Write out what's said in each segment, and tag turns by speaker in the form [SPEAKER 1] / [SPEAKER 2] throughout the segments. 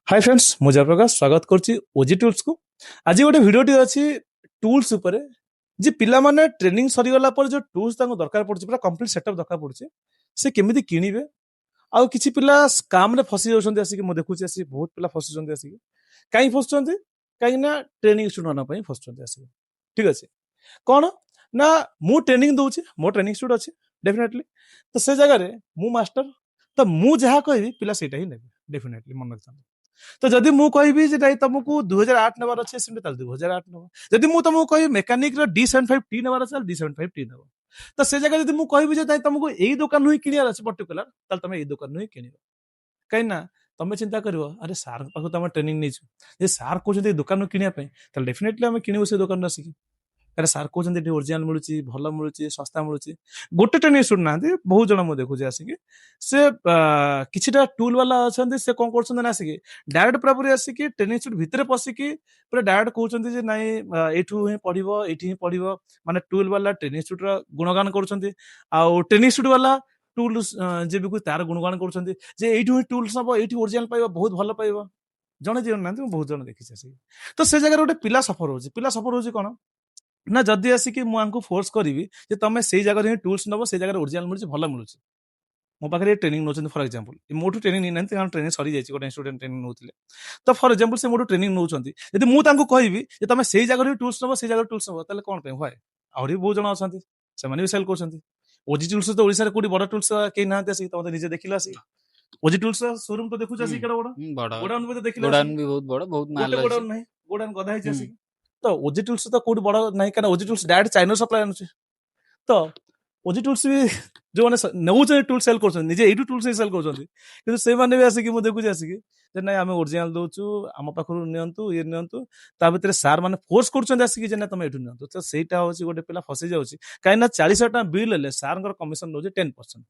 [SPEAKER 1] Hi friends मुझे प्रकाश स्वागत करछि ओजी टूल्स को। आज गोटे भिडियोटी अच्छी टूल्स उपरे जे पिला माने ट्रेनिंग सरी गला पर जो टूल्स ताको दरकार पड़छि पूरा कंप्लीट सेटअप दरकार पड़छि से केमिति किनिबे। आउ किछि पिला स्कैम रे फसी जाउछन्ती आसी कि मो देखुछि आसी बहुत पिला फसी जन्ती आसी काई फसछन्ती काई ना ट्रेनिंग स्टूडेंट होना पई फसछन्ती आसी। ठीक अछि कोन ना मु ट्रेनिंग दउछि मो ट्रेनिंग स्टूडेंट अछि डेफिनेटली तो से जगह रे मु मास्टर तो मु जहा कहबी पिला सेटा ही नेबे डेफिनेटली मन रखता। तो जदि मु कहबी जे नहीं तुमको 2008 नेबार अच्छे सेमती ताल 2008 नेबो जदि मु तुमको कहि मेकानिक रो D75T नेबार अच्छे D75T नेबो। तो से जगह जदि मु कहबी जे नहीं तुमको एई दुकान नु किनियार अछि पर्टिकुलर ताल तुम एई दुकान नु किनिबो काई ना तुम चिंता करिवो अरे सार पाखु तुम ट्रेनिंग नेछु जे सार कहउछन्ती दुकान नु किनिया पई ताल डेफिनेटली हम किनिबो से दुकान आसी अरे सार कहउछन्ती एठी ओरिजिनल मिलुची भलो मिलुची सस्ता मिलुची गोटे ट्रेनिंग स्टूडेंट नांती बहुत जण मु देखु जे आसी से किछिटा टूल वाला अछन्ती से कोन करछन्ती ना आसी डायरेक्ट पूरा आसिकी ट्रेनिंग स्टूडेंट भितरे पसिकी पूरा डायरेक्ट कहउछन्ती जे नाही एठू ही पढिबो एठी ही पढिबो माने टूल वाला ट्रेनिंग स्टूडेंट गुणगान करछन्ती आ ट्रेनिंग स्टूडेंट वाला टूल जे बिकु तार गुणगान करछन्ती जे एठू ही टूल्स नबो एठी ओरिजिनल पाइबो बहुत भलो पाइबो जणे जे नांती बहुत जण देखि आसी। तो से जगह गोटे पिला सफर होची कोन ना जदि आसिकी मु आंको फोर्स करिवि जे तमे सेई जगह रे टूल्स नबो सेई जगह ओरिजिनल मिलुची भलो मिलुची मो पाखे ट्रेनिंग नौछन्ती फॉर एग्जांपल मोठू ट्रेनिंग नै नांती कारण ट्रेनिंग सरी जायछि गोटे स्टूडेंट ट्रेनिंग नउथिले तो फॉर एग्जांपल से मोठू ट्रेनिंग नउछन्ती यदि मु तांको कहबी जे तमे सेई जगह रे टूल्स नबो सेई जगह टूल्स नबो ताले कोन पे होय आउरी बहुत जण अछन्ती से माने भी सेल करछन्ती ओजी टूल्स तो ओडिसा रे कोडी बड़ टूल्स के नांती आसी तमे निजे देखिला आसी ओजी टूल्स शोरूम तो देखु आसी केडा बड़
[SPEAKER 2] बड़
[SPEAKER 1] गोडाउन भी तो देखिला
[SPEAKER 2] गोडाउन भी बहुत बड़ बहुत माल
[SPEAKER 1] गोटे
[SPEAKER 2] अछि
[SPEAKER 1] गोडाउन नाही गोडाउन गधा हिच आसी तो ओजी टूल्स तो कोडी बड़ नाही कारण ओजी टूल्स डायरेक्ट चाइना सप्लाई आनुची तो ओजी टूल्स भी जो माने नउचे टूल सेल करछन निजे एटू टूल सेल करछन किंतु से माने भी आसी कि मु देखु जे आसी कि जे नै हम ओरिजिनल दोछु हम पाखरु नियंतु ये नियंतु ता भितरे सार माने फोर्स करछन आसी कि जे ना तुम एटू नियंतु तो सेटा होची गोटे पिला फसी जाउची काई ना 40,000 टका बिल लेले सारंगर कमिशन नउजे 10%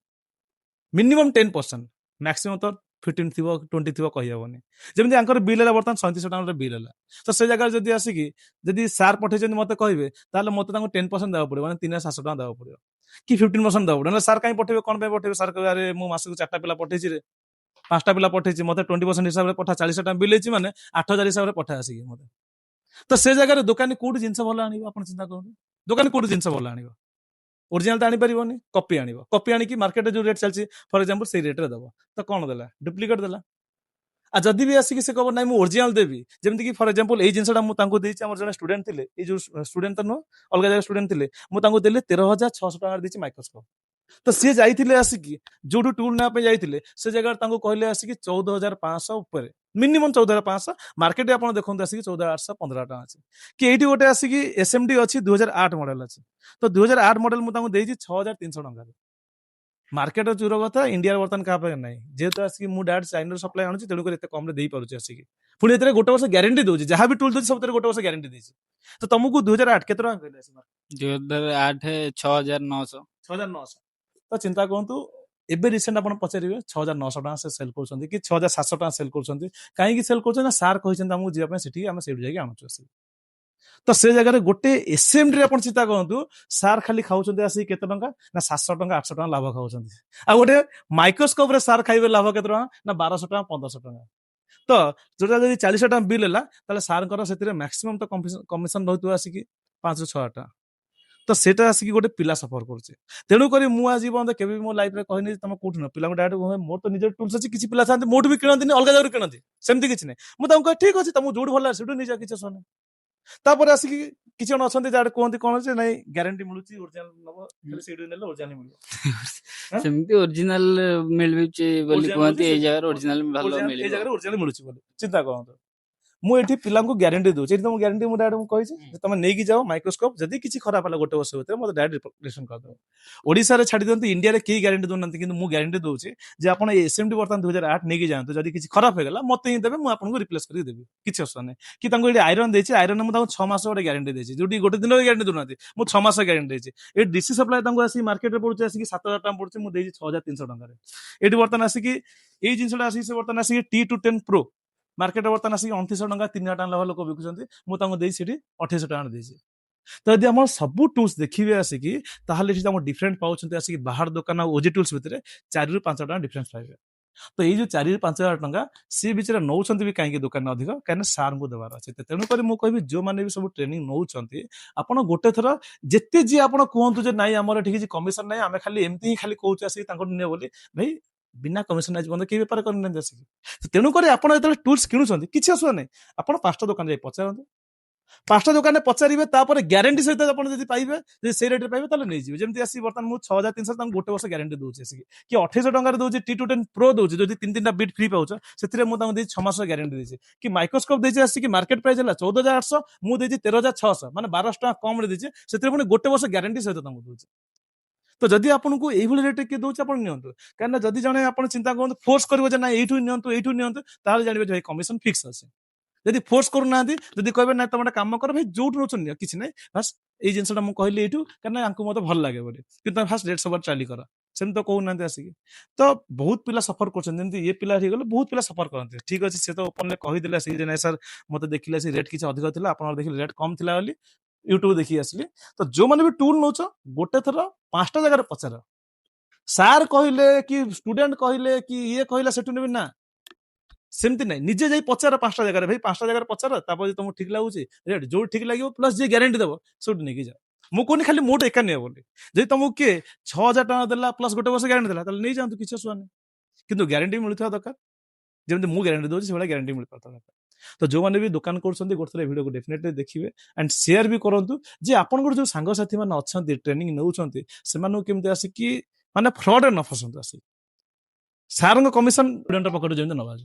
[SPEAKER 1] मिनिमम 10% मैक्सिमम तो 15 थिबो 20 थिबो कहि हबनी जेमति आंकर बिल हला बर्तन 37 टका बिल हला तो से जगह जदी आसी कि जदी सार पठे जदी मते कहबे ताले मते तांको 10% देबा पड़िबो माने 3700 टका देबा पड़िबो कि 15% देबा पड़िबो सार काई पठेबे कोन पे पठेबे सार कहबे अरे मु मासको 4टा पिला पठेछि रे 5टा पिला पठेछि मते 20% हिसाब रे पठा 40 टका बिल हेछि माने 8000 हिसाब रे पठा आसी मते तो से जगह रे दुकानी कोड जिंस भलो आनिबो आपण चिंता करनु दुकानी कोड जिंस भलो आनिबो ओरिजिनल तो आनी परिबोनी कॉपी आनी कि मार्केट जो रेट चलछि फॉर एग्जांपल से रेट रे दबो तो कोन देला डुप्लीकेट देला आ जदि भी आसी कि से कहबो नै मु ओरिजिनल देबी जेमति कि फॉर एग्जांपल एई जिंसटा मु तांको देछि हमर जने स्टूडेंट थिले ए जो स्टूडेंट त नो अलगा जगह स्टूडेंट थिले मु तांको देले 13600 टका देछि माइक्रोस्कोप तो सी जाइथिले आसी कि जोडू टूल ना पे जाइथिले से जगह तांको कहले आसी कि 14500 ऊपर मिनिमम 14500 मार्केट आपण देखों आसी कि 14815 टका अछि कि एठी गोटे आसी कि एसएमडी अछि 2008 मॉडल अछि तो 2008 मॉडल मु तांको देछि 6300 टका मार्केट चूर कथा इंडिया बर्तन क्या नहीं जेहेतु आसिक मुझे डायरेक्ट चाइना सप्लाई आणुची तेणुकर एत कम दे पारुची आसिक पुणी एते गोटे वर्ष ग्यारंटी दूसरी जहाँ भी टूल दूसरी सब गोटे वर्ष ग्यारंटी देछि तो तुमको 2008 केते टका कहले आसी
[SPEAKER 2] 2008 6900
[SPEAKER 1] 6900 तो चिंता करंतु एबे रिसेंट आपण पचारिबे 6900 टका से सेल करछन्ती कि 6700 टका सेल करछन्ती काहे कि सेल करछन ना सार कहिसन हमहु जिया पे सेठी हम सेठी जाके आणुछु आसी तो से जगह गोटे एसएमडी रे चिंता करतु सार खाली खाऊं आसी केते टंका ना 700 टंका 800 टंका लाभ खाऊं आ गोटे माइक्रोस्कोप रे सार खाइबे लाभ केते टंका ना 1200 टंका 1500 टंका तो जोटा जदि 40 टंका बिल हला ताले सार कर सेतिरे मैक्सिमम तो कमिशन रहतु आसी कि 5 6 टंका तो सेटा आसी कि गोटे पिला सफर करछे तेणु करी मु आज बंद केबे मो लाइफ रे कहनी तुम कोठ न पिला डायरेक्ट मोर तो निजे टूल्स अछि किछि पिला थाते मोठ भी किनंती अलगा जगह किनंती सेमति किछि नै मु तुमको ठीक अछि तुम जोड भला सेटु निजा किछि सोने तापर आसिकी किछि जण अछन्ती जाड कोहंती कोन जे नै ग्यारंटी मिलुची ओरिजिनल नबो खाली सीडी नेले ओरिजिनल मिलबो
[SPEAKER 2] सेमति ओरिजिनल मिलबी बोली कहंती ए जगह ओरिजिनल भलो मिलबो
[SPEAKER 1] ए जगह ओरिजिनल मिलुची बोली चिंता करंतो मु एठी पिला को ग्यारंटी दउची एठी तुम ग्यारंटी मु डायरेक्ट कहि जे तुम नेकी जाओ माइक्रोस्कोप जदी किछि खराब हला गोटे वर्ष होते मते डायरेक्ट रिप्लेसमेंट कर दो ओडिसा रे छाडी दंती इंडिया रे की ग्यारंटी दोनंती किंतु मु ग्यारंटी दउची जे आपण एसएमडी वर्तन 2008 नेकी जानतो जदी किछि खराब हेगला मते ही देबे मु आपन को रिप्लेस करि देबी किछि असर नै कि तांको एडी आयरन देछि आयरन मु तांको 6 मास ओडे ग्यारंटी देछि जोडी गोटे दिन ग्यारंटी दोनंती मु 6 मास ग्यारंटी देछि ए डीसी सप्लाई तांको आसी मार्केट रे पडुछि आसी कि 7000 टका पडुछि मु देछि 6300 टका रे एडी वर्तन आसी कि ए जिंसडा आसी से वर्तन आसी टी टू 10 प्रो मार्केट वर्तन आसी 2900 टका 3000 टका लोक बिकुछन्ती मु तांको देछि सेठी 2800 टका देछि तो यदि हम सब टूल्स देखिए आसिकी ताहले डिफरेंट पाउछन्ते आसिकी बाहर दुकान ओजी टूल्स भितरे 4 रु 5 टका डिफरेंस पाइबे ତ ଏଇ ଯୋଉ 4-5 ହଜାର ଟଙ୍କା ସି ବିଚରେ ନଉଛନ୍ତି ବି କାହିଁକି ଦୋକାନରେ ଅଧିକ କାହିଁକିନା ସାର୍ଙ୍କୁ ଦେବାର ଅଛି ତେଣୁକରି ମୁଁ କହିବି ଯୋଉମାନେ ବି ସବୁ ଟ୍ରେନିଂ ନଉଛନ୍ତି ଆପଣ ଗୋଟେ ଥର ଯେତେ ଯିଏ ଆପଣ କୁହନ୍ତୁ ଯେ ନାଇଁ ଆମର ଏଠି କିଛି କମିଶନ ନାହିଁ ଆମେ ଖାଲି ଏମିତି ହିଁ ଖାଲି କହୁଛୁ ଆସିକି ତାଙ୍କଠୁ ନିଅ ବୋଲି ଭାଇ ବିନା କମିଶନ ଆଜି ପର୍ଯ୍ୟନ୍ତ କେହି ବେପାର କରିନାହାନ୍ତି ଆସିକି ତେଣୁକରି ଆପଣ ଯେତେବେଳେ ଟୁଲ୍ସ କିଣୁଛନ୍ତି କିଛି ଅସୁବିଧା ନାହିଁ ଆପଣ 5ଟା ଦୋକାନ ଯାଇ ପଚାରନ୍ତୁ 5ଟା ଦୋକାନରେ ପଚାରିବେ ତାପରେ ଗ୍ୟାରେଣ୍ଟି ସହିତ ଆପଣ ଯଦି ପାଇବେ ଯଦି ସେଇ ରେଟ୍ରେ ପାଇବେ ତାହେଲେ ନେଇଯିବେ ଯେମିତି ଆସିକି ବର୍ତ୍ତମାନ ମୁଁ 6,300 ତାଙ୍କୁ ଗୋଟେ ବର୍ଷ ଗ୍ୟାରେଣ୍ଟି ଦଉଛି ଆସିକି କି 2800 ଟଙ୍କାରେ ଦଉଛି T210 Pro ଦଉଛି ଯଦି 3-3ଟା ବିଟ୍ ଫ୍ରି ପାଉଛ ସେଥିରେ ମୁଁ ତାଙ୍କୁ ଦେଇଛି 6 ମାସର ଗ୍ୟାରେଣ୍ଟି ଦେଇଛି କି ମାଇକ୍ରୋସ୍କୋପ ଦେଇଛି ଆସିକି ମାର୍କେଟ ପ୍ରାଇସ୍ ହେଲା 14,800 ମୁଁ ଦେଇଛି 13,600 ମାନେ 1200 ଟଙ୍କା କମରେ ଦେଇଛି ସେଥିରେ ପୁଣି ଗୋଟେ ବର୍ଷ ଗ୍ୟାରେଣ୍ଟି ସହିତ ତାଙ୍କୁ ଦଉଛି ତ ଯଦି ଆପଣଙ୍କୁ ଏଇଭଳି ରେଟ୍ କିଏ ଦଉଛି ଆପଣ ନିଅନ୍ତୁ କାହିଁକିନା ଯଦି ଜଣେ ଆପଣ ଚିନ୍ତା କରନ୍ତୁ ଫୋର୍ସ କରିବ ଯେ ନା ଏଇଠୁ ନିଅନ୍ତୁ ତାହେଲେ ଜାଣିବେ ଯେ ଭାଇ କମିଶନ ଫିକ୍ସ ଅଛି ଯଦି ଫୋର୍ସ କରୁନାହାନ୍ତି ଯଦି କହିବେ ନା ତମେ ଗୋଟେ କାମ କର ଭାଇ ଯୋଉଠୁ ନଉଛନ୍ତି କିଛି ନାହିଁ ବାସ୍ ଏଇ ଜିନିଷଟା ମୁଁ କହିଲି ଏଇଠୁ କାରଣ ୟାଙ୍କୁ ମତେ ଭଲ ଲାଗେ ବୋଲି କିନ୍ତୁ ତମେ ଫାଷ୍ଟ ରେଟ୍ ସବାର ଚାଲି କର ସେମିତି ତ କହୁନାହାନ୍ତି ଆସିକି ତ ବହୁତ ପିଲା ସଫର କରୁଛନ୍ତି ଯେମିତି ଇଏ ପିଲା ହେଇଗଲେ ବହୁତ ପିଲା ସଫର କରନ୍ତି ଠିକ ଅଛି ସେ ତ ଓପନରେ କହିଦେଲେ ଆସିକି ଯେ ନାଇଁ ସାର୍ ମତେ ଦେଖିଲେ ସେ ରେଟ୍ କିଛି ଅଧିକ ଥିଲା ଆପଣଙ୍କର ଦେଖିଲେ ରେଟ୍ କମ ଥିଲା ବୋଲି ୟୁଟ୍ୟୁବ ଦେଖିକି ଆସିଲି ତ ଯୋଉମାନେ ବି ଟୁଲ ନଉଛ ଗୋଟେ ଥର 5ଟା ଜାଗାରେ ପଚାର ସାର୍ କହିଲେ କି ଷ୍ଟୁଡେଣ୍ଟ କହିଲେ କି ଇଏ କହିଲା ସେଠୁ ନେବି ନା ସେମିତି ନାହିଁ ନିଜେ ଯାଇ ପଚାର 5ଟା ଜାଗାରେ ଭାଇ 5ଟା ଜାଗାରେ ପଚାର ତାପରେ ତମକୁ ଠିକ ଲାଗୁଛି ରେଟ୍ ଯୋଉଠି ଠିକ ଲାଗିବ ପ୍ଲସ ଯିଏ ଗ୍ୟାରେଣ୍ଟି ଦେବ ସେଇଠୁ ନେଇକି ଯାଅ ମୁଁ କହୁନି ଖାଲି ମୋଠୁ ଏକା ନିଅ ବୋଲି ଯଦି ତମକୁ କିଏ 6,000 ଟଙ୍କା ଦେଲା ପ୍ଲସ ଗୋଟେ ବର୍ଷ ଗ୍ୟାରେଣ୍ଟି ଦେଲା ତାହେଲେ ନେଇଯାଆନ୍ତୁ କିଛି ଅସୁବିଧା ନାହିଁ କିନ୍ତୁ ଗ୍ୟାରେଣ୍ଟି ମିଳୁଥିବା ଦରକାର ଯେମିତି ମୁଁ ଗ୍ୟାରେଣ୍ଟି ଦଉଛି ସେଭଳିଆ ଗ୍ୟାରେଣ୍ଟି ମିଳିପାରୁଥିବା ଦରକାର ତ ଯୋଉମାନେ ବି ଦୋକାନ କରୁଛନ୍ତି ଗୋଟେ ଥର ଭିଡ଼ିଓକୁ ଡେଫିନେଟଲି ଦେଖିବେ ଆଣ୍ଡ ସେୟାର ବି କରନ୍ତୁ ଯେ ଆପଣଙ୍କର ଯୋଉ ସାଙ୍ଗସାଥି ମାନେ ଅଛନ୍ତି ଟ୍ରେନିଂ ନେଉଛନ୍ତି ସେମାନଙ୍କୁ କେମିତି ଆସିକି ମାନେ ଫ୍ରଡରେ ନ ଫସନ୍ତୁ ଆସିକି ସାରଙ୍କ କମିଶନ ଷ୍ଟୁଡେଣ୍ଟ ପକେଟରୁ ଯେମିତି ନ ବାଜୁ